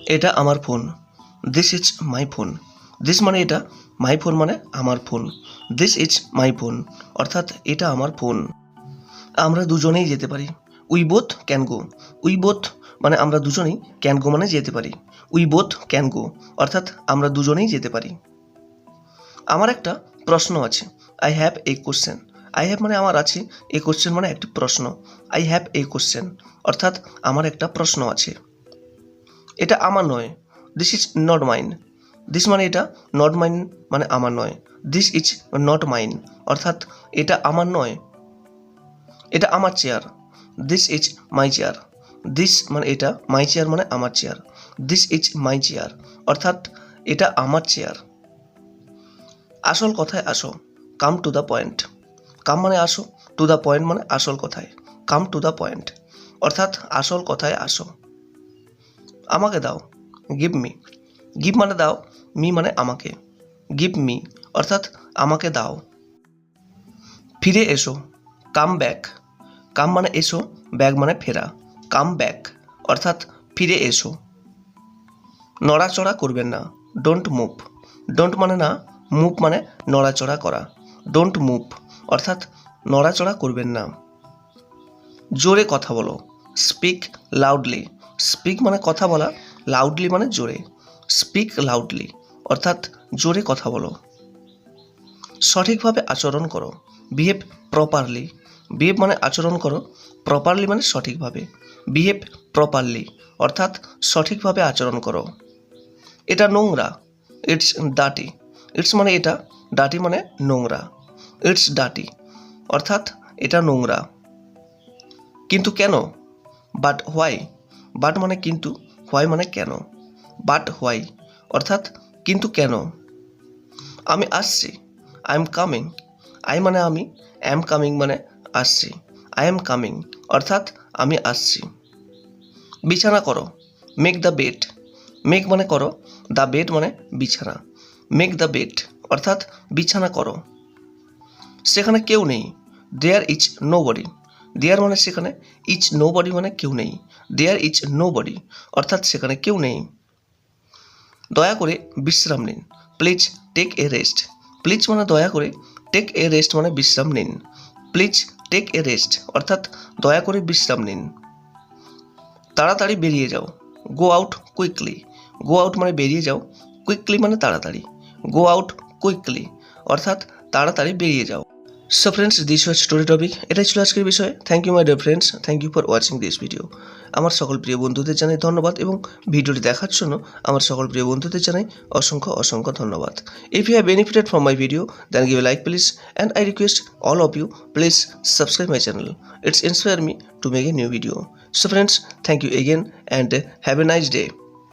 এটা আমার phone. This is my phone. This মানে এটা, মাই ফোন মানে আমার phone. This is my phone অর্থাৎ এটা আমার ফোন। আমরা দুজনেই যেতে পারি। We both can go. We both মানে আমরা দুজনেই, ক্যান গো মানে যেতে পারি। উই বোথ ক্যান গো অর্থাৎ আমরা দুজনেই যেতে পারি। আমার একটা প্রশ্ন আছে। I have a question. I have মানে আমার আছে, এ কোশ্চেন মানে একটি প্রশ্ন। আই হ্যাভ এ কোশ্চেন অর্থাৎ আমার একটা প্রশ্ন আছে। এটা আমার নয়। This is not mine. This মানে এটা, নট মাইন মানে আমার নয়। দিস ইজ নট মাইন অর্থাৎ এটা আমার নয়। এটা আমার chair. This is my chair. This মানে এটা, মাই চেয়ার মানে আমার chair. This is my chair অর্থাৎ এটা আমার চেয়ার। আসল কথায় আসো। Come to the point. Come মানে আসো, টু দ্য পয়েন্ট মানে আসল কথায়। কাম টু দ্য পয়েন্ট অর্থাৎ আসল কথায় আসো। আমাকে দাও। Give me. গিভ মানে দাও, মি মানে আমাকে। গিভ মি অর্থাৎ আমাকে দাও। ফিরে এসো। Come back. কাম মানে এসো, ব্যাক মানে ফেরা। কাম ব্যাক অর্থাৎ ফিরে এসো। নড়াচড়া করবেন না। Don't move. ডোন্ট মানে না, মুভ মানে নড়াচড়া করা। ডোন্ট মুভ অর্থাৎ নড়াচড়া করবেন না। জোরে কথা বলো। Speak loudly. স্পিক মানে কথা বলা, লাউডলি মানে জোরে। স্পিক লাউডলি অর্থাৎ জোরে কথা বলো। সঠিকভাবে আচরণ করো। Behave properly. বিহেভ মানে আচরণ করো, প্রপারলি মানে সঠিকভাবে। বিহেভ প্রপারলি অর্থাৎ সঠিকভাবে আচরণ করো। এটা নোংরা। ইটস ডাটি। ইটস মানে এটা, ডাটি মানে নোংরা। ইটস ডাটি অর্থাৎ এটা নোংরা। কিন্তু কেন? But why. বাট মানে কিন্তু, হোয়াই মানে কেন। বাট হোয়াই অর্থাৎ কিন্তু কেন। আমি আসছি। I am coming. আই মানে আমি, অ্যাম কামিং মানে আসছি। আই এম কামিং অর্থাৎ আমি আসছি। বিছানা করো। Make the bed. মেক মানে করো, দ্য বেড মানে বিছানা। মেক দ্য বেড অর্থাৎ বিছানা করো। সেখানে কেউ নেই। There is nobody. There মানে সেখানে, ইজ নো বডি মানে কেউ নেই। দেয়ার ইজ নো বডি অর্থাৎ সেখানে কেউ নেই। দয়া করে বিশ্রাম নিন। Please take a rest. Please মানে দয়া করে, টেক এ রেস্ট মানে বিশ্রাম নিন। প্লিজ টেক এ রেস্ট অর্থাৎ দয়া করে বিশ্রাম নিন। তাড়াতাড়ি বেরিয়ে যাও। Go out quickly. Go out মানে বেরিয়ে যাও, কুইকলি মানে তাড়াতাড়ি। গো আউট কুইকলি অর্থাৎ তাড়াতাড়ি বেরিয়ে যাও। So friends, this was story topic. এটাই ছিল আজকের বিষয়। Thank you my dear friends, thank you for watching this video. আমার সকল প্রিয় বন্ধুদের জানাই ধন্যবাদ এবং ভিডিওটি দেখার জন্য আমার সকল প্রিয় বন্ধুদের জানাই অসংখ্য অসংখ্য ধন্যবাদ। If you have benefited from my video then give a like please, and I request all of you please subscribe my channel. It's inspire me to make a new video. So friends, thank you again and have a nice day.